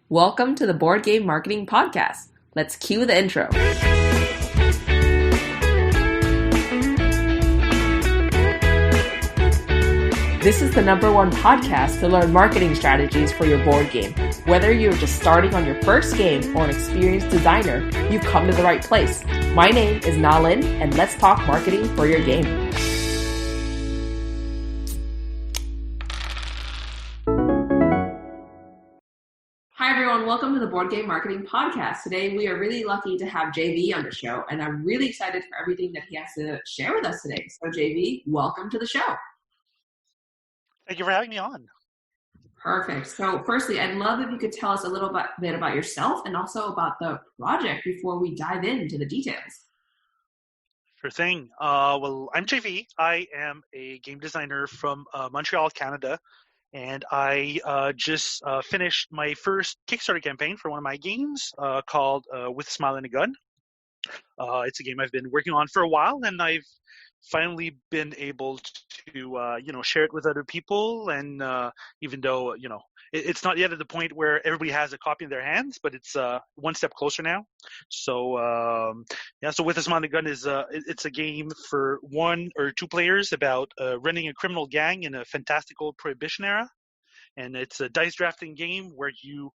Welcome to the Board Game Marketing Podcast. Let's cue the intro. This is the #1 podcast to learn marketing strategies for your board game. Whether you're just starting on your first game or an experienced designer, you've come to the right place. My name is Nalin, and let's talk marketing for your game. Hi everyone, welcome to the Board Game Marketing Podcast. Today we are really lucky to have JV on the show, and I'm really excited for everything that he has to share with us today. So JV, welcome to the show. Thank you for having me on. Perfect. So firstly, I'd love if you could tell us a little bit about yourself and also about the project before we dive into the details. Sure thing. Well, I'm JV. I am a game designer from Montreal, Canada, and I just finished my first Kickstarter campaign for one of my games called With a Smile and a Gun. It's a game I've been working on for a while, and I've finally been able to share it with other people, and even though it's not yet at the point where everybody has a copy in their hands, but it's one step closer now. So so With a Smile and a Gun is it's a game for 1 or 2 players about running a criminal gang in a fantastical Prohibition era, and it's a dice drafting game where you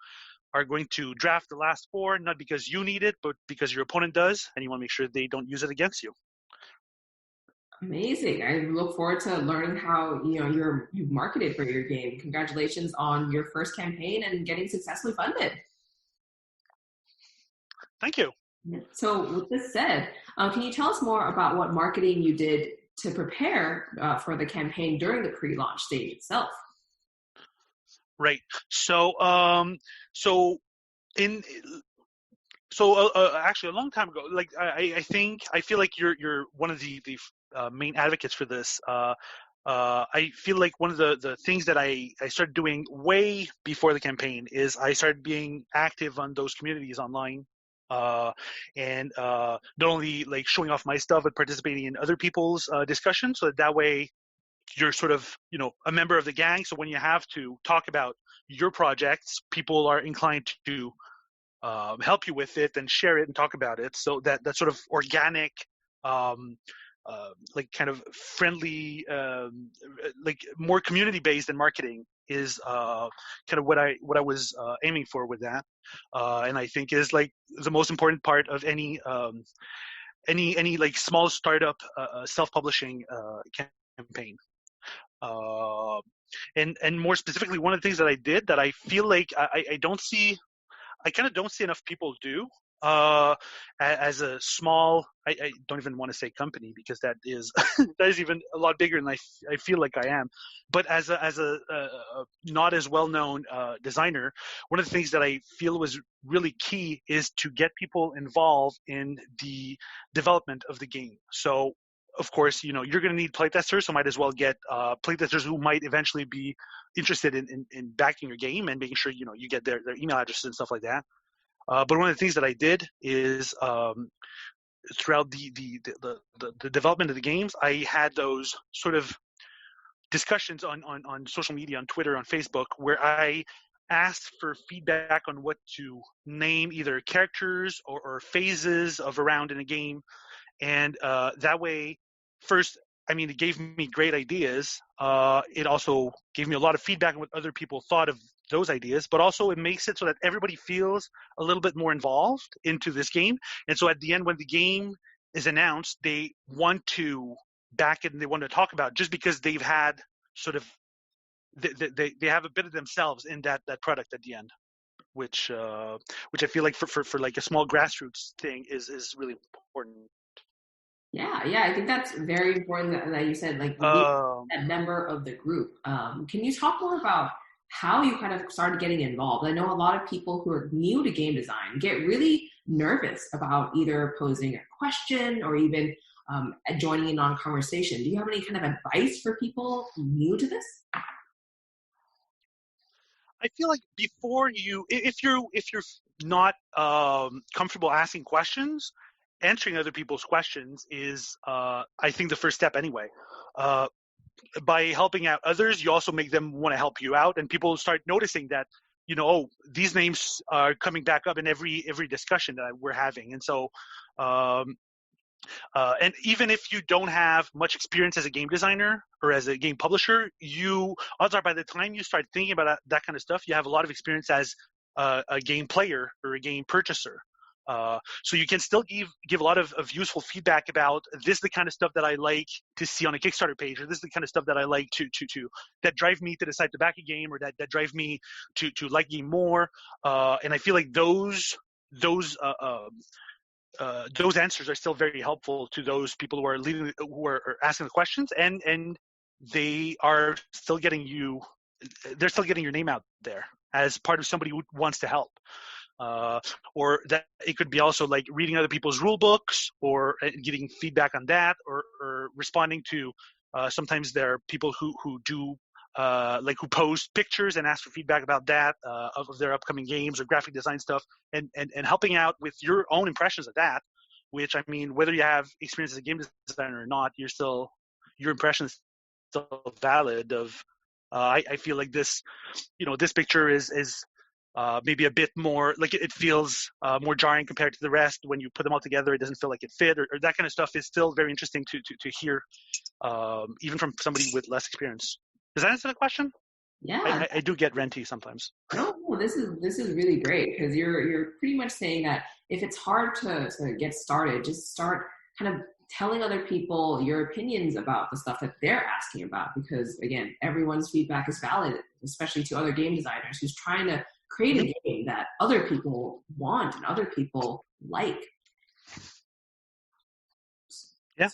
are going to draft the last 4, not because you need it, but because your opponent does, and you want to make sure they don't use it against you. Amazing. I look forward to learning how you've marketed for your game. Congratulations on your first campaign and getting successfully funded. Thank you. So with this said, can you tell us more about what marketing you did to prepare for the campaign during the pre-launch stage itself? Right. So actually a long time ago, like I feel like you're one of the main advocates for this. I feel like one of the things that I started doing way before the campaign is I started being active on those communities online, and not only like showing off my stuff, but participating in other people's discussions, so that way you're sort of a member of the gang. So when you have to talk about your projects, people are inclined to help you with it and share it and talk about it. So that sort of organic, like kind of friendly, like more community-based than marketing is kind of what I was aiming for with that, and I think is like the most important part of any like small startup self-publishing campaign. And more specifically, one of the things that I did that I feel like I kind of don't see enough people do as a small, I don't even want to say company, because that is that is even a lot bigger than I feel like I am. But as a not as well-known designer, one of the things that I feel was really key is to get people involved in the development of the game. So of course, you're going to need playtesters, so might as well get playtesters who might eventually be interested in backing your game and making sure you get their email addresses and stuff like that. But one of the things that I did is throughout the development of the games, I had those sort of discussions on social media, on Twitter, on Facebook, where I asked for feedback on what to name either characters or phases of a round in a game. And that way, first, it gave me great ideas. It also gave me a lot of feedback on what other people thought of those ideas, but also it makes it so that everybody feels a little bit more involved into this game. And so at the end, when the game is announced, they want to back it and they want to talk about it, just because they've had sort of, they have a bit of themselves in that product at the end, which I feel like for like a small grassroots thing is really important. Yeah, I think that's very important that you said, like, that member of the group. Can you talk more about how you kind of started getting involved? I know a lot of people who are new to game design get really nervous about either posing a question or even joining in on a conversation. Do you have any kind of advice for people new to this? I feel like before if you're not comfortable asking questions, answering other people's questions is, I think, the first step anyway. By helping out others, you also make them want to help you out, and people start noticing that these names are coming back up in every discussion that we're having. And so, and even if you don't have much experience as a game designer or as a game publisher, odds are by the time you start thinking about that kind of stuff, you have a lot of experience as a game player or a game purchaser. So you can still give a lot of useful feedback about this is the kind of stuff that I like to see on a Kickstarter page, or this is the kind of stuff that I like to that drive me to decide to back a game, or that drive me to like a game more. And I feel like those answers are still very helpful to those people who are asking the questions, and they are still getting they're still getting your name out there as part of somebody who wants to help. Or that it could be also like reading other people's rule books, or getting feedback on that, or responding to sometimes there are people who do who post pictures and ask for feedback about that of their upcoming games or graphic design stuff, and helping out with your own impressions of that. Which, I mean, whether you have experience as a game designer or not, your impression is still valid. I feel like this picture is maybe a bit more like it feels more jarring compared to the rest. When you put them all together, it doesn't feel like it fit, or that kind of stuff is still very interesting to hear, even from somebody with less experience. Does that answer the question? Yeah, I do get renty sometimes. No, this is really great, because you're pretty much saying that if it's hard to get started, just start kind of telling other people your opinions about the stuff that they're asking about, because again, everyone's feedback is valid, especially to other game designers who's trying to create a game that other people want and other people like. Yeah,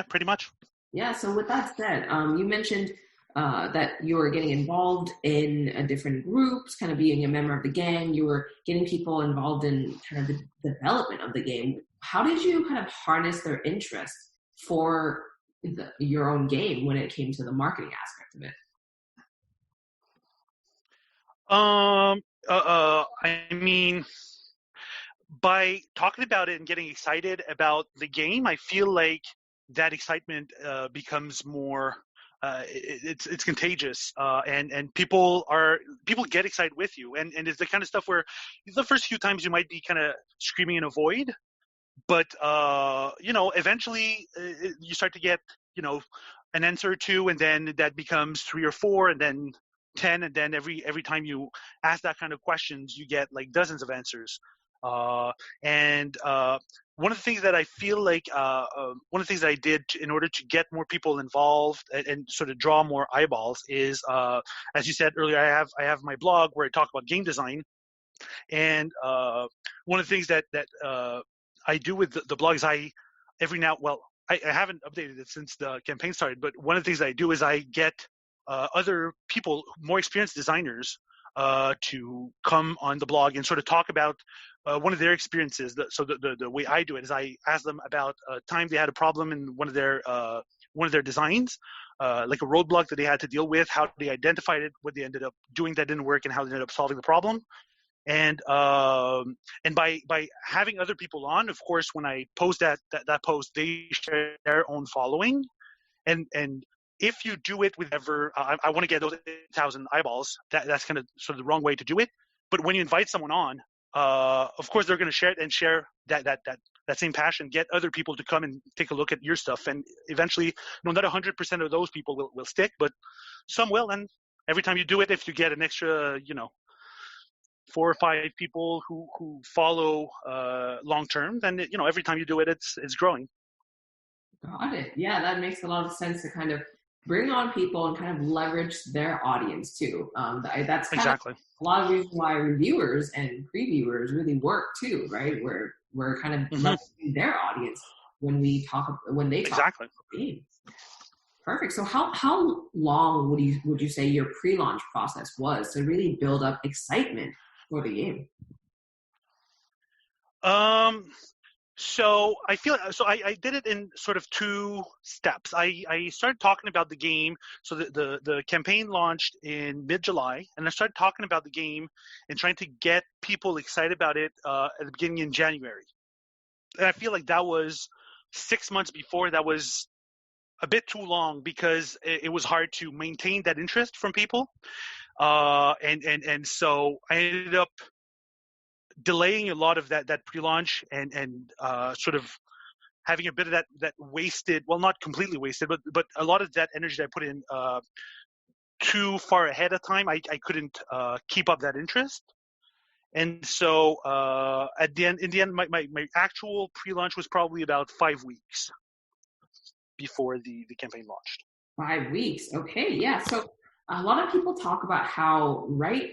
pretty much. Yeah, so with that said, you mentioned that you were getting involved in different groups, kind of being a member of the gang. You were getting people involved in kind of the development of the game. How did you kind of harness their interest for your own game when it came to the marketing aspect of it? I mean, by talking about it and getting excited about the game, I feel like that excitement becomes more. It's contagious, and people get excited with you, and it's the kind of stuff where the first few times you might be kind of screaming in a void, but eventually you start to get an answer or two, and then that becomes 3 or 4, and then 10, and then every time you ask that kind of questions, you get like dozens of answers. And one of the things that I feel like one of the things that I did in order to get more people involved and sort of draw more eyeballs is, as you said earlier, I have my blog where I talk about game design, and one of the things that I do with the blog is I haven't updated it since the campaign started, but one of the things that I do is I get other people, more experienced designers, to come on the blog and sort of talk about one of their experiences. So the way I do it is I ask them about a time they had a problem in one of their designs, like a roadblock that they had to deal with, how they identified it, what they ended up doing that didn't work, and how they ended up solving the problem. And by having other people on, of course, when I post that post, they share their own following, and if you do it with I want to get those 8,000 eyeballs. That's kind of sort of the wrong way to do it. But when you invite someone on, of course they're going to share it and share that same passion. Get other people to come and take a look at your stuff, and eventually, not 100% of those people will stick, but some will. And every time you do it, if you get an extra, 4 or 5 people who follow long term, then every time you do it, it's growing. Got it. Yeah, that makes a lot of sense to kind of bring on people and kind of leverage their audience too. That's kind exactly of a lot of reasons why reviewers and previewers really work too, right? Where we're kind of leveraging their audience when they talk exactly about games. Perfect. So how long would you say your pre-launch process was to really build up excitement for the game? So I did it in sort of 2 steps. I started talking about the game. So the campaign launched in mid-July, and I started talking about the game and trying to get people excited about it at the beginning in January. And I feel like that was 6 months before. That was a bit too long because it was hard to maintain that interest from people. And so I ended up delaying a lot of that pre-launch and sort of having a bit of that wasted, well, not completely wasted, but a lot of that energy that I put in too far ahead of time. I couldn't keep up that interest. And so in the end, my actual pre-launch was probably about 5 weeks before the campaign launched. 5 weeks. Okay, yeah. So a lot of people talk about how right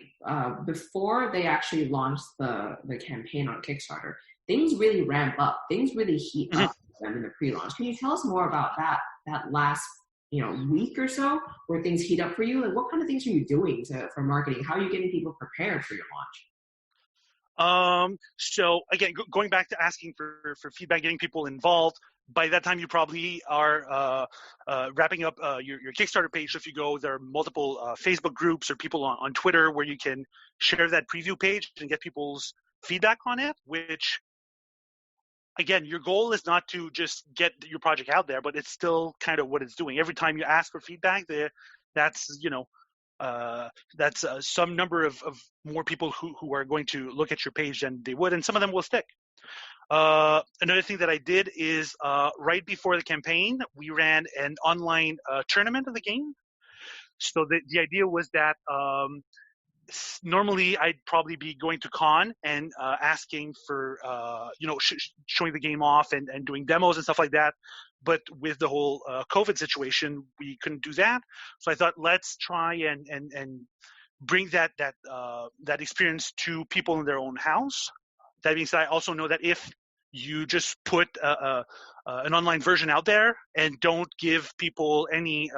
before they actually launch the campaign on Kickstarter, things really ramp up. Things really heat up them in the pre-launch. Can you tell us more about that last week or so where things heat up for you? Like, what kind of things are you doing for marketing? How are you getting people prepared for your launch? So again, going back to asking for feedback, getting people involved. By that time, you probably are wrapping up your Kickstarter page. So if you go, there are multiple Facebook groups or people on Twitter where you can share that preview page and get people's feedback on it, which, again, your goal is not to just get your project out there, but it's still kind of what it's doing. Every time you ask for feedback, that's some number of more people who are going to look at your page than they would, and some of them will stick. Another thing that I did is right before the campaign, we ran an online tournament of the game. So the idea was that normally I'd probably be going to con and asking for, showing the game off and doing demos and stuff like that. But with the whole COVID situation, we couldn't do that. So I thought, let's try and bring that experience to people in their own house. That being said, I also know that if you just put an online version out there and don't give people any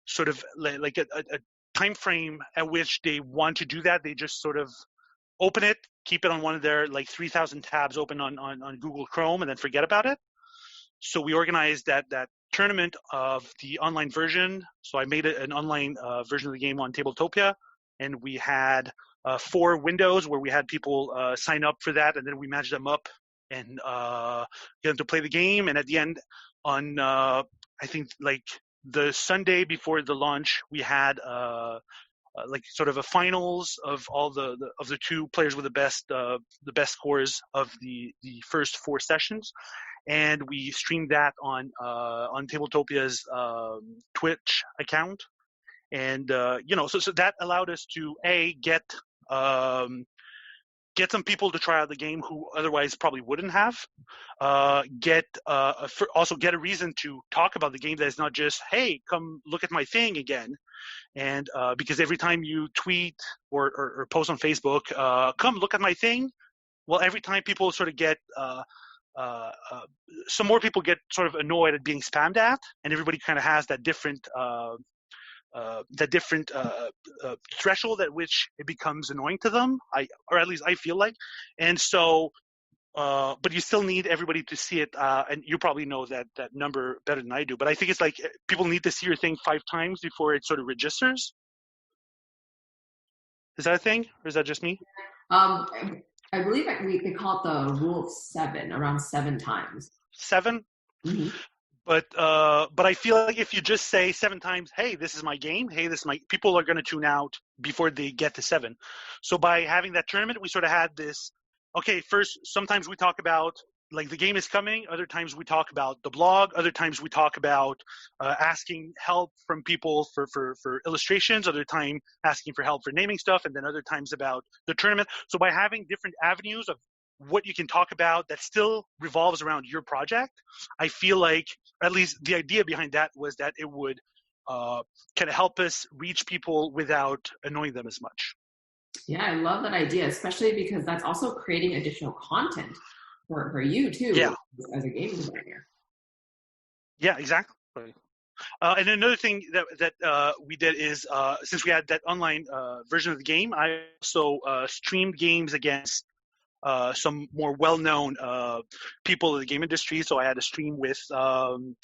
sort of like a time frame at which they want to do that, they just sort of open it, keep it on one of their 3,000 tabs open on Google Chrome, and then forget about it. So we organized that tournament of the online version. So I made an online version of the game on Tabletopia, and we had 4 windows where we had people sign up for that, and then we matched them up and get them to play the game. And at the end, on I think the Sunday before the launch, we had sort of a finals of all the 2 players with the best scores of the first 4 sessions, and we streamed that on Tabletopia's Twitch account. And so that allowed us to get some people to try out the game who otherwise probably wouldn't have. Also get a reason to talk about the game that is not just, hey, come look at my thing again. And because every time you tweet or post on Facebook, come look at my thing. Well, every time people sort of get some more people get sort of annoyed at being spammed at, and everybody kind of has that different threshold at which it becomes annoying to them, or at least I feel like. And so, but you still need everybody to see it, and you probably know that number better than I do. But I think it's like people need to see your thing 5 times before it sort of registers. Is that a thing, or is that just me? I believe they call it the rule of 7, around 7 times. 7? Mm-hmm. But I feel like if you just say 7 times, hey, this is my game, hey, this is my, people are going to tune out before they get to 7. So by having that tournament, we sort of had this, okay, first, sometimes we talk about, the game is coming. Other times we talk about the blog. Other times we talk about asking help from people for illustrations. Other time asking for help for naming stuff. And then other times about the tournament. So by having different avenues of what you can talk about that still revolves around your project, I feel like, at least the idea behind that was that it would kind of help us reach people without annoying them as much. Yeah, I love that idea, especially because that's also creating additional content for you too, as a game designer. Yeah, exactly. And another thing that we did is, since we had that online version of the game, I also streamed games against some more well-known people in the game industry. So I had a stream with Isa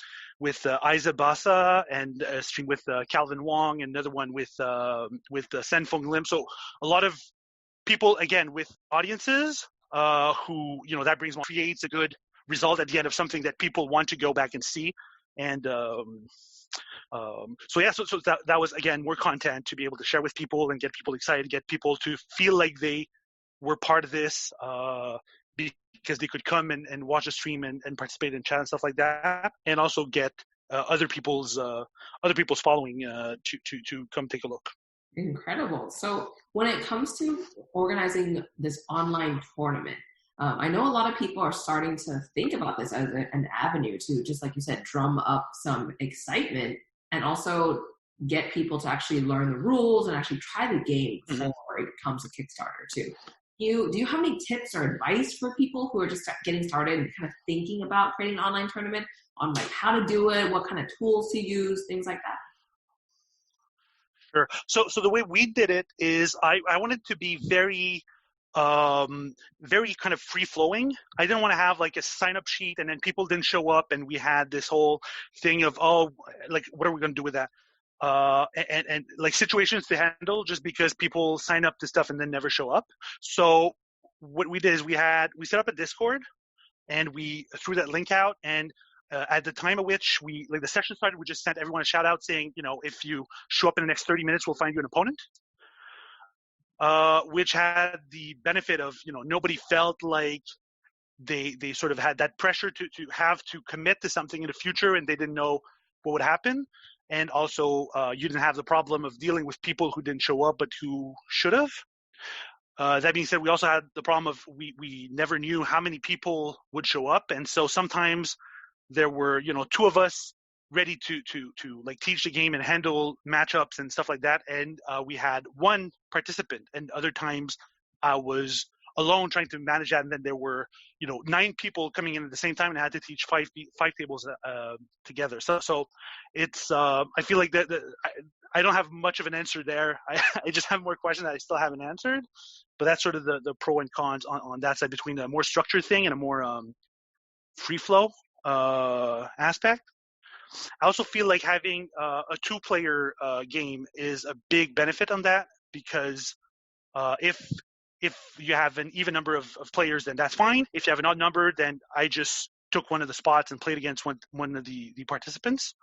Basa, and a stream with Calvin Wong, and another one with Sen Fong Lim. So a lot of people, again, with audiences who, that creates a good result at the end of something that people want to go back and see. And so that was, again, more content to be able to share with people and get people excited, get people to feel like they were part of this, because they could come and watch the stream and participate in chat and stuff like that, and also get other people's following to come take a look. Incredible. So when it comes to organizing this online tournament, I know a lot of people are starting to think about this as an avenue to, just like you said, drum up some excitement and also get people to actually learn the rules and actually try the game before it comes to Kickstarter too. Do you have any tips or advice for people who are just getting started and kind of thinking about creating an online tournament on like how to do it, what kind of tools to use, things like that? Sure. So the way we did it is I wanted to be very kind of free flowing. I didn't want to have like a sign up sheet and then people didn't show up and we had this whole thing of, oh, like, what are we going to do with that? And like situations to handle just because people sign up to stuff and then never show up. So what we did is we set up a Discord and we threw that link out, and at the time at which the session started, we just sent everyone a shout out saying, if you show up in the next 30 minutes, we'll find you an opponent. Which had the benefit of, nobody felt like they sort of had that pressure to have to commit to something in the future and they didn't know what would happen. And also, you didn't have the problem of dealing with people who didn't show up but who should have. That being said, we also had the problem of we never knew how many people would show up. And so sometimes there were, two of us ready to like teach the game and handle matchups and stuff like that. And we had one participant, and other times I was alone trying to manage that. And then there were, 9 people coming in at the same time and I had to teach five tables together. So it's, I feel like that I don't have much of an answer there. I just have more questions that I still haven't answered, but that's sort of the pro and cons on that side between a more structured thing and a more free flow aspect. I also feel like having a 2-player game is a big benefit on that, because if you have an even number of players, then that's fine. If you have an odd number, then I just took one of the spots and played against one of the participants.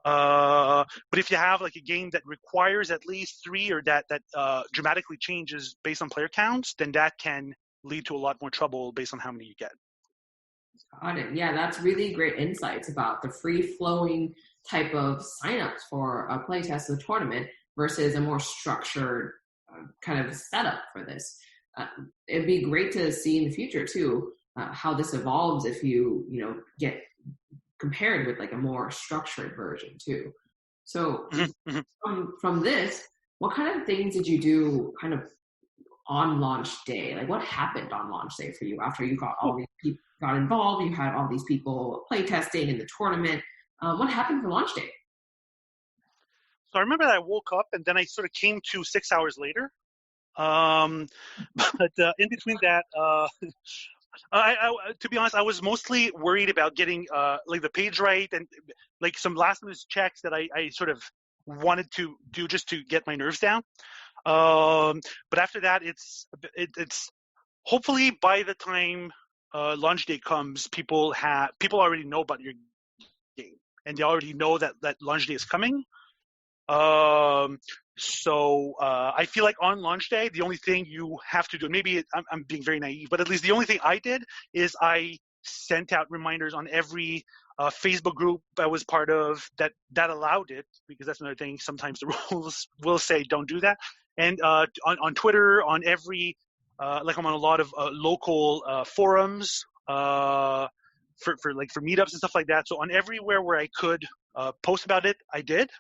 But if you have like a game that requires at least 3 or that dramatically changes based on player counts, then that can lead to a lot more trouble based on how many you get. Got it. Yeah, that's really great insights about the free-flowing type of signups for a playtest of the tournament versus a more structured kind of setup for this. It'd be great to see in the future too how this evolves if you get compared with like a more structured version too. So from this, what kind of things did you do kind of on launch day? Like what happened on launch day for you after you got all these people got involved, you had all these people play testing in the tournament? What happened for launch day? So I remember that I woke up and then I sort of came to 6 hours later. But in between that, I to be honest, I was mostly worried about getting like the page right and like some last minute checks that I sort of wanted to do just to get my nerves down. But after that, it's hopefully by the time launch day comes, people already know about your game and they already know that launch day is coming. So I feel like on launch day, the only thing you have to do, and maybe I'm being very naive, but at least the only thing I did is I sent out reminders on every Facebook group I was part of that allowed it, because that's another thing. Sometimes the rules will say don't do that. And on Twitter, on every, like I'm on a lot of local forums for meetups and stuff like that. So on everywhere where I could post about it, I did.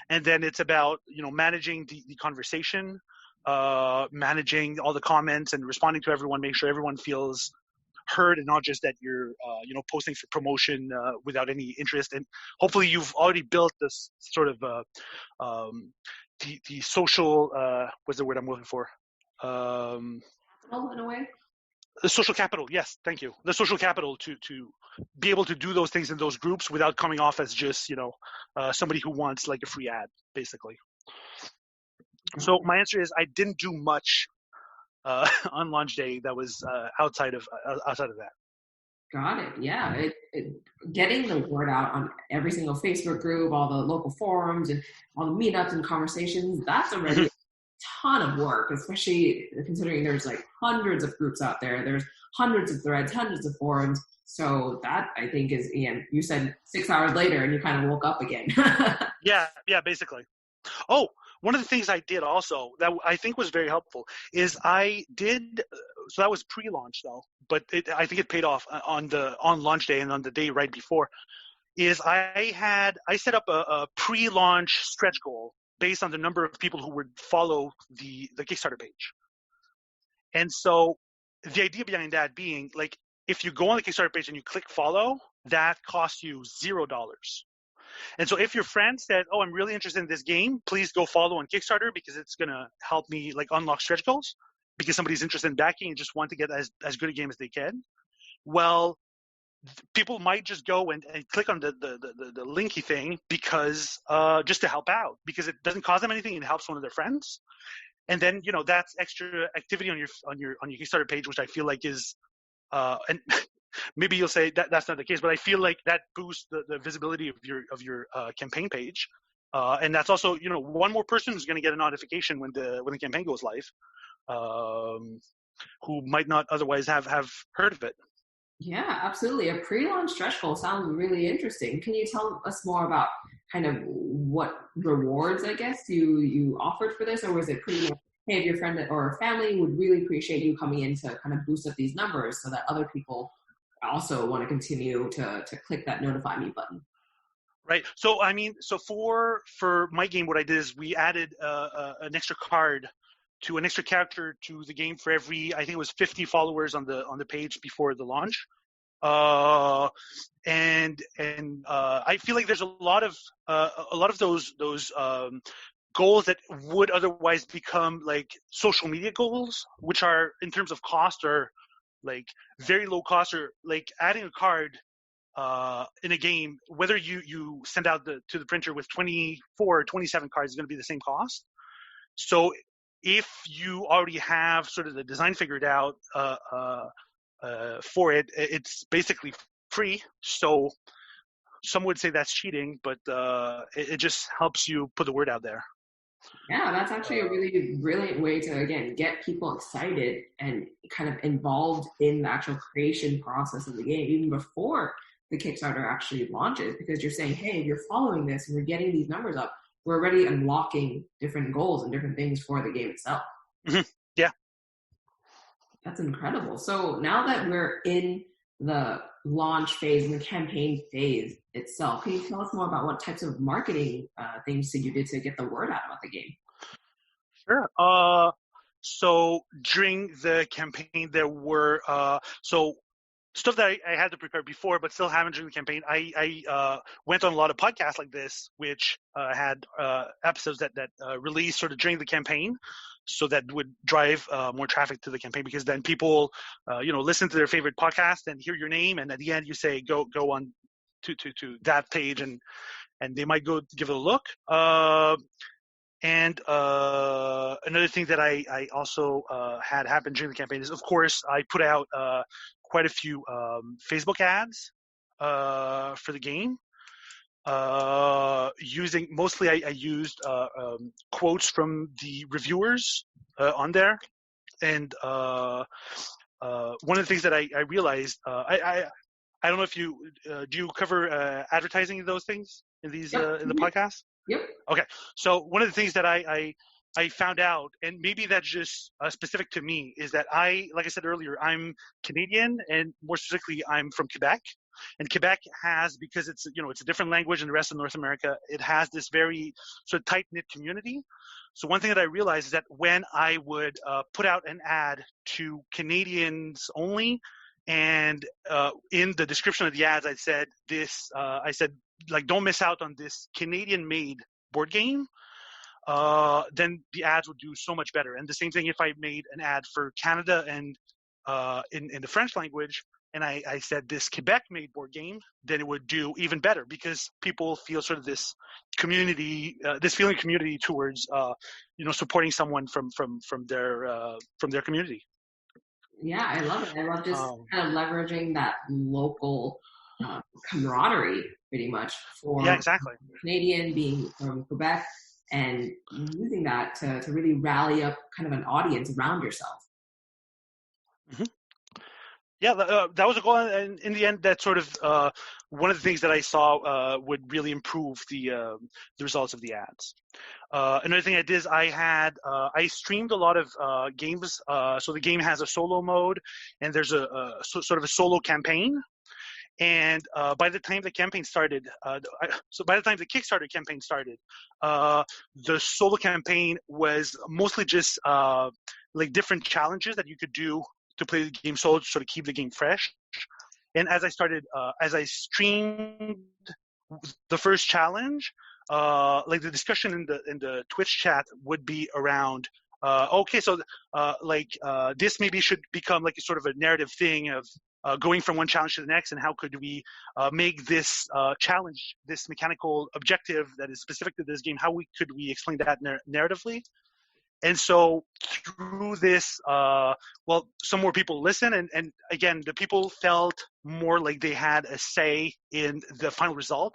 And then it's about, managing the conversation, managing all the comments and responding to everyone, make sure everyone feels heard and not just that you're, posting for promotion without any interest. And hopefully you've already built this sort of the social, what's the word I'm looking for? In a way? The social capital, yes, thank you. The social capital to be able to do those things in those groups without coming off as just, somebody who wants like a free ad, basically. So my answer is I didn't do much on launch day that was outside of that. Got it. Yeah. Getting the word out on every single Facebook group, all the local forums, and all the meetups and conversations, that's already a ton of work, especially considering there's like hundreds of groups out there. There's hundreds of threads, hundreds of forums. So that I think is, Ian, you said 6 hours later and you kind of woke up again. Yeah, basically. Oh, one of the things I did also that I think was very helpful is I did, so that was pre-launch though, but I think it paid off on launch day and on the day right before, is I set up a pre-launch stretch goal based on the number of people who would follow the Kickstarter page. And so the idea behind that being, like, if you go on the Kickstarter page and you click follow, that costs you $0. And so if your friend said, oh, I'm really interested in this game, please go follow on Kickstarter because it's going to help me like unlock stretch goals because somebody's interested in backing and just want to get as good a game as they can. Well, people might just go and click on the linky thing because just to help out because it doesn't cost them anything. It helps one of their friends. And then, you know, that's extra activity on your Kickstarter page, which I feel like is, and maybe you'll say that's not the case, but I feel like that boosts the visibility of your campaign page, and that's also, you know, one more person who's going to get a notification when the campaign goes live, who might not otherwise have heard of it. Yeah, absolutely. A pre-launch stretch goal sounds really interesting. Can you tell us more about kind of what rewards, I guess, you offered for this, or was it pretty much, hey, if your friend or family would really appreciate you coming in to kind of boost up these numbers so that other people also want to continue to click that notify me button? Right. So, I mean, so for my game, what I did is we added an extra card to an extra character to the game for every, I think it was 50 followers on the page before the launch. And I feel like there's a lot of those goals that would otherwise become like social media goals, which are in terms of cost are like very low cost, or like adding a card in a game, whether you send out to the printer with 24 or 27 cards is going to be the same cost. So if you already have sort of the design figured out for it, it's basically free. So some would say that's cheating, but it just helps you put the word out there. Yeah, that's actually a really brilliant way to, again, get people excited and kind of involved in the actual creation process of the game, even before the Kickstarter actually launches, because you're saying, hey, if you're following this and we're getting these numbers up, we're already unlocking different goals and different things for the game itself. Mm-hmm. Yeah. That's incredible. So now that we're in the launch phase and the campaign phase itself, can you tell us more about what types of marketing things that you did to get the word out about the game? Sure. So during the campaign, there were stuff that I had to prepare before, but still haven't during the campaign. I went on a lot of podcasts like this, which had episodes that released sort of during the campaign, so that would drive more traffic to the campaign, because then people, listen to their favorite podcast and hear your name, and at the end you say go on to that page, and they might go give it a look. And another thing that I also had happen during the campaign is, of course, I put out quite a few Facebook ads for the game. Using mostly, I used quotes from the reviewers on there, and one of the things that I realized, I don't know if you do you cover advertising those things in these in the podcast? Yep. Okay, so one of the things that I found out, and maybe that's just specific to me, is that like I said earlier, I'm Canadian, and more specifically, I'm from Quebec. And Quebec has, because it's a different language than the rest of North America, it has this very sort of tight-knit community. So one thing that I realized is that when I would put out an ad to Canadians only, and in the description of the ads, I said like, don't miss out on this Canadian-made board game, then the ads would do so much better. And the same thing if I made an ad for Canada and in the French language, and I said this Quebec-made board game, then it would do even better, because people feel sort of this community, this feeling of community towards supporting someone from their community. Yeah, I love it. I love just kind of leveraging that local camaraderie, pretty much, Yeah, for exactly. Canadian being from Quebec, and using that to really rally up kind of an audience around yourself. Mm-hmm. Yeah, that was a goal, and in the end, that's sort of one of the things that I saw would really improve the results of the ads. Another thing I did is I streamed a lot of games. So the game has a solo mode, and there's sort of a solo campaign. And by the time the campaign started, so by the time the Kickstarter campaign started, the solo campaign was mostly just like different challenges that you could do to play the game solo to sort of keep the game fresh. And as I streamed the first challenge, like the discussion in the Twitch chat would be around. Okay, so this maybe should become like a sort of a narrative thing of going from one challenge to the next, and how could we make this challenge, this mechanical objective that is specific to this game, could we explain that narratively? And so through this, some more people listen, and again, the people felt more like they had a say in the final result.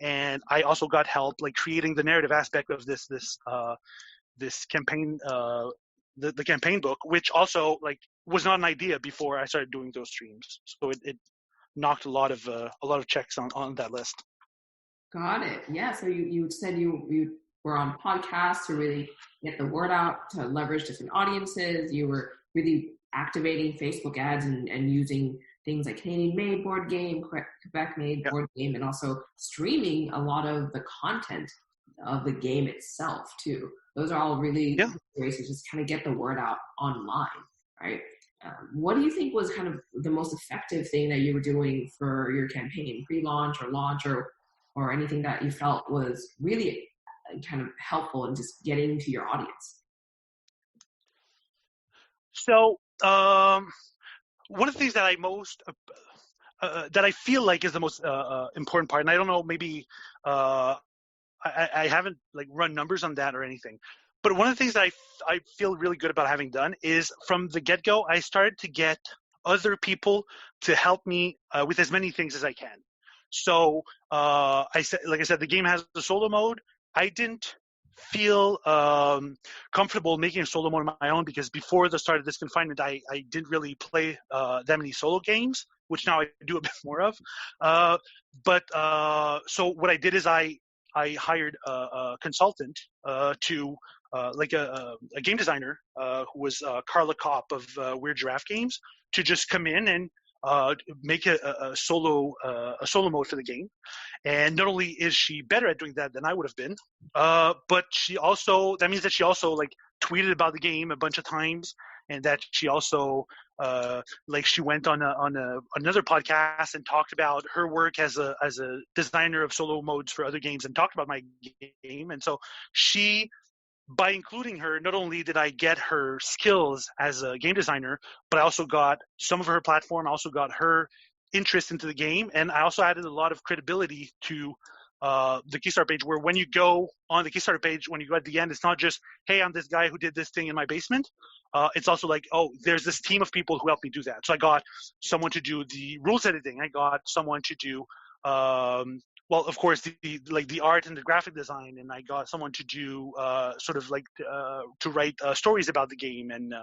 And I also got help like creating the narrative aspect of this campaign, the campaign book, which also like was not an idea before I started doing those streams. So it knocked a lot of checks on that list. Got it. Yeah. So you said you were on podcasts to really get the word out, to leverage different audiences. You were really activating Facebook ads and using things like Canadian made board game, Quebec made board game, and also streaming a lot of the content of the game itself too. Those are all really ways to just kind of get the word out online, right? What do you think was kind of the most effective thing that you were doing for your campaign, pre-launch or launch, or anything that you felt was really kind of helpful in just getting to your audience? So one of the things that that I feel like is the most important part, and I don't know, maybe I haven't like run numbers on that or anything, but one of the things that I feel really good about having done is from the get-go, I started to get other people to help me with as many things as I can. So I said, the game has the solo mode. I didn't feel comfortable making a solo mode on my own because before the start of this confinement, I didn't really play that many solo games, which now I do a bit more of. So what I did is I hired a consultant to like a game designer who was Carla Kopp of Weird Giraffe Games, to just come in and make a solo mode for the game. And not only is she better at doing that than I would have been, but that means that she also like tweeted about the game a bunch of times, and that she also she went on another podcast and talked about her work as a designer of solo modes for other games, and talked about my game. And so by including her, not only did I get her skills as a game designer, but I also got some of her platform. I also got her interest into the game, and I also added a lot of credibility to the Kickstarter page, where when you go on the Kickstarter page, when you go at the end, it's not just, hey, I'm this guy who did this thing in my basement. It's also like, oh, there's this team of people who helped me do that. So I got someone to do the rules editing. I got someone to do of course, the art and the graphic design, and I got someone to do to write stories about the game and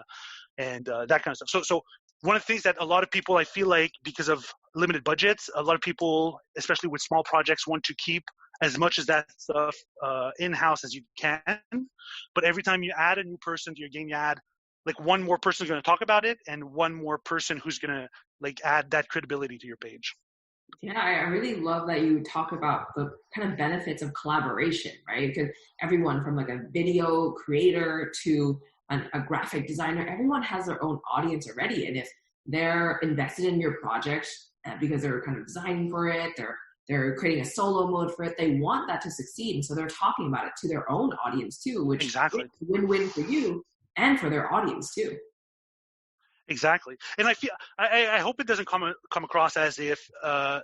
that kind of stuff. So one of the things that a lot of people, I feel like, because of limited budgets, a lot of people, especially with small projects, want to keep as much of that stuff in-house as you can. But every time you add a new person to your game, you add like one more person who's going to talk about it, and one more person who's going to like add that credibility to your page. Yeah, I really love that you talk about the kind of benefits of collaboration, right? Because everyone from like a video creator to a graphic designer, everyone has their own audience already. And if they're invested in your project because they're kind of designing for it, they're creating a solo mode for it, they want that to succeed. And so they're talking about it to their own audience too, which is a win-win for you and for their audience too. Exactly. And I hope it doesn't come across as if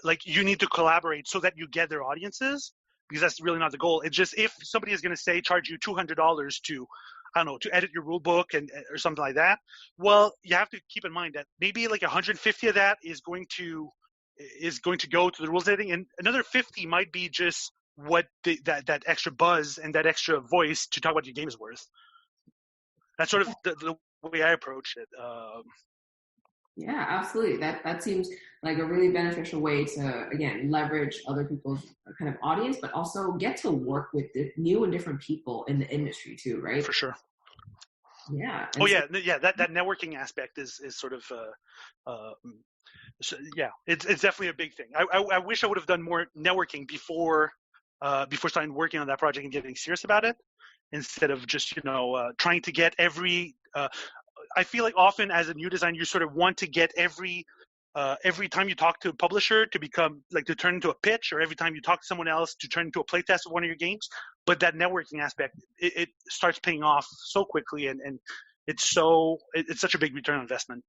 like you need to collaborate so that you get their audiences, because that's really not the goal. It's just, if somebody is going to say charge you $200 to I don't know, to edit your rule book or something like that. Well, you have to keep in mind that maybe like 150 of that is going to go to the rules editing, and another 50 might be just what that extra buzz and that extra voice to talk about your game is worth. That's sort of the way I approach it. Yeah, absolutely. That seems like a really beneficial way to, again, leverage other people's kind of audience, but also get to work with the new and different people in the industry too, right? For sure. Yeah. Oh yeah, yeah. That networking aspect is sort of so, yeah. It's definitely a big thing. I wish I would have done more networking before starting working on that project and getting serious about it, instead of just trying to get every. I feel like often as a new designer, you sort of want to get every time you talk to a publisher to become like to turn into a pitch, or every time you talk to someone else to turn into a playtest of one of your games. But that networking aspect, it starts paying off so quickly, and it's such a big return on investment.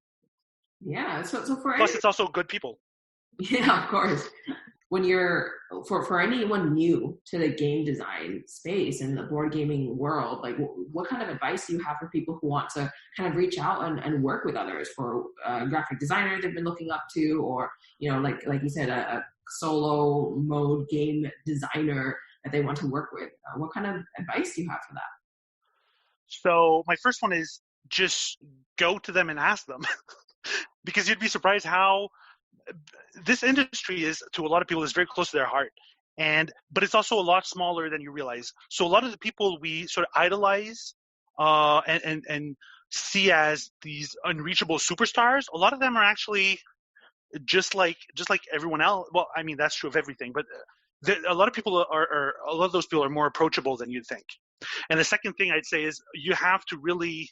Yeah. So for Plus, any, it's also good people. yeah, of course. When you're for anyone new to the game design space and the board gaming world, like what kind of advice do you have for people who want to kind of reach out and work with others, for graphic designer they've been looking up to, or like you said, a solo mode game designer that they want to work with? What kind of advice do you have for that? So my first one is just go to them and ask them, because you'd be surprised how this industry is, to a lot of people, is very close to their heart. But it's also a lot smaller than you realize. So a lot of the people we sort of idolize and see as these unreachable superstars, a lot of them are actually just like everyone else. Well, I mean, that's true of everything, but a lot of people are a lot of those people are more approachable than you'd think. And the second thing I'd say is you have to really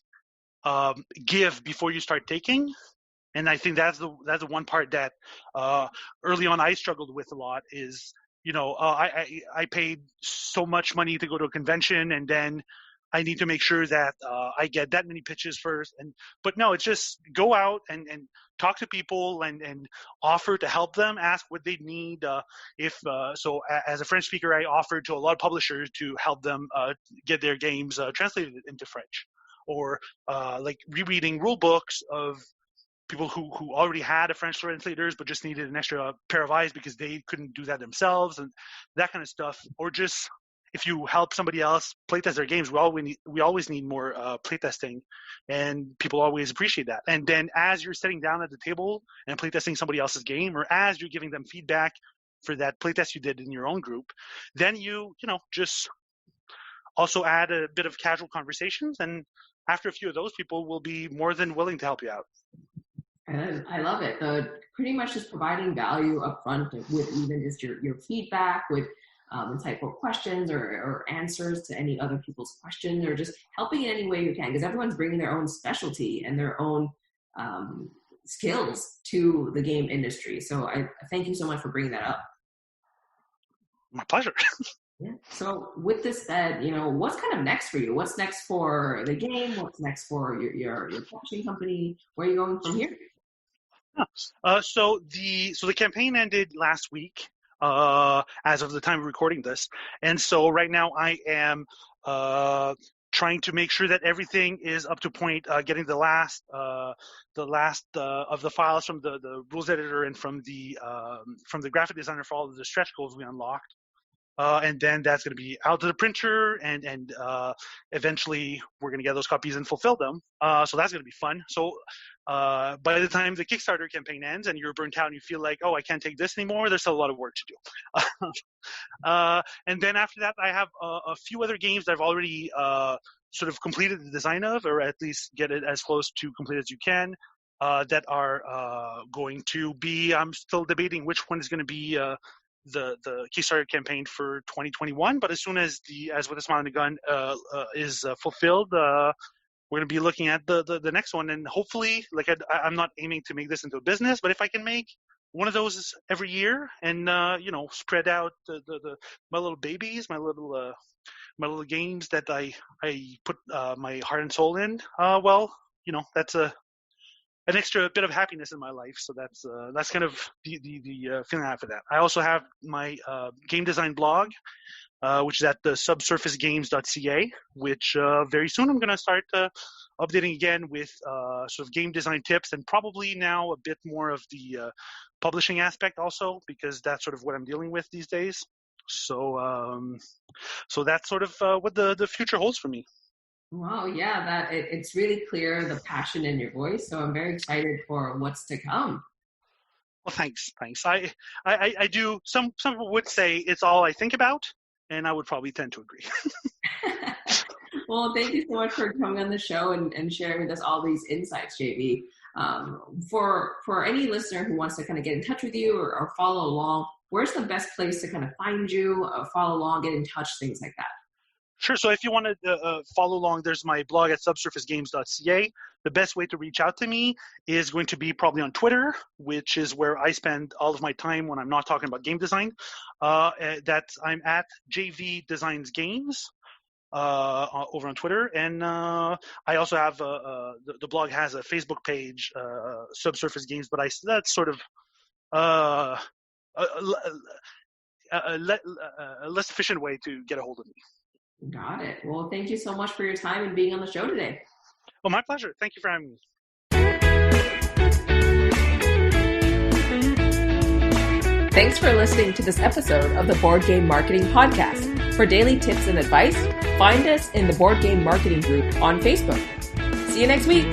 give before you start taking. And I think that's the one part that early on I struggled with a lot is, I paid so much money to go to a convention, and then I need to make sure that I get that many pitches first. But no, it's just go out and talk to people and offer to help them, ask what they need. As a French speaker, I offered to a lot of publishers to help them get their games translated into French, or like rereading rule books of people who already had a French translators but just needed an extra pair of eyes because they couldn't do that themselves, and that kind of stuff. Or just if you help somebody else playtest their games, we always need more playtesting, and people always appreciate that. And then as you're sitting down at the table and playtesting somebody else's game, or as you're giving them feedback for that playtest you did in your own group, then just also add a bit of casual conversations, and after a few of those, people will be more than willing to help you out. I love it. Pretty much just providing value up front with even just your feedback, with insightful questions or answers to any other people's questions, or just helping in any way you can, because everyone's bringing their own specialty and their own skills to the game industry. So I thank you so much for bringing that up. My pleasure. Yeah. So with this said, what's kind of next for you? What's next for the game? What's next for your publishing company? Where are you going from here? So the campaign ended last week, as of the time of recording this, and so right now I am trying to make sure that everything is up to point, getting the last of the files from the rules editor and from the graphic designer for all of the stretch goals we unlocked. And then that's going to be out to the printer, and eventually we're going to get those copies and fulfill them. So that's going to be fun. So by the time the Kickstarter campaign ends and you're burnt out and you feel like, oh, I can't take this anymore, there's still a lot of work to do. And then after that, I have a few other games that I've already sort of completed the design of, or at least get it as close to complete as you can, that are going to be, I'm still debating which one is going to be the Kickstarter campaign for 2021, but as soon as with a smile on the gun is fulfilled, we're going to be looking at the next one, and hopefully, like I'm not aiming to make this into a business, but if I can make one of those every year and spread out my little babies, my little games that I put my heart and soul in, well, that's an extra bit of happiness in my life. So that's kind of the feeling I have for that. I also have my game design blog, which is at the subsurfacegames.ca, which very soon I'm going to start updating again with sort of game design tips, and probably now a bit more of the publishing aspect also, because that's sort of what I'm dealing with these days. So so that's sort of what the future holds for me. Wow, yeah, it's really clear, the passion in your voice. So I'm very excited for what's to come. Well, thanks. I do. Some people would say it's all I think about, and I would probably tend to agree. Well, thank you so much for coming on the show and sharing with us all these insights, JV. For any listener who wants to kind of get in touch with you or follow along, where's the best place to kind of find you, follow along, get in touch, things like that? Sure. So if you want to follow along, there's my blog at subsurfacegames.ca. The best way to reach out to me is going to be probably on Twitter, which is where I spend all of my time when I'm not talking about game design. I'm at JV Designs Games over on Twitter. And I also have the blog has a Facebook page, Subsurface Games, but that's sort of a less efficient way to get a hold of me. Got it. Well, thank you so much for your time and being on the show today. Well, my pleasure. Thank you for having me. Thanks for listening to this episode of the Board Game Marketing Podcast. For daily tips and advice, find us in the Board Game Marketing group on Facebook. See you next week.